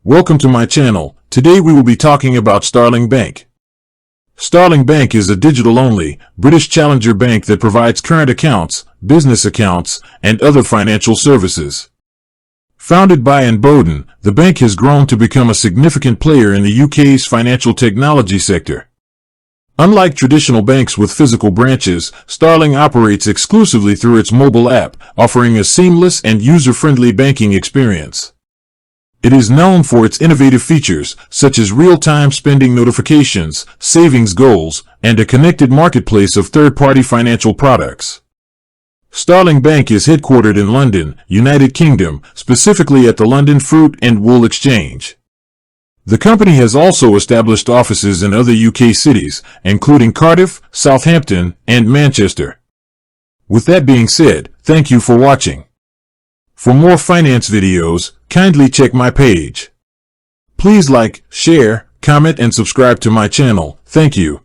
Welcome to my channel. Today we will be talking about Starling Bank. Starling Bank is a digital-only, British challenger bank that provides current accounts, business accounts, and other financial services. Founded by Anne Bowden, the bank has grown to become a significant player in the UK's financial technology sector. Unlike traditional banks with physical branches, Starling operates exclusively through its mobile app, offering a seamless and user-friendly banking experience. It is known for its innovative features, such as real-time spending notifications, savings goals, and a connected marketplace of third-party financial products. Starling Bank is headquartered in London, United Kingdom, specifically at the London Fruit and Wool Exchange. The company has also established offices in other UK cities, including Cardiff, Southampton, and Manchester. With that being said, thank you for watching. For more finance videos, kindly check my page. Please like, share, comment, and subscribe to my channel. Thank you.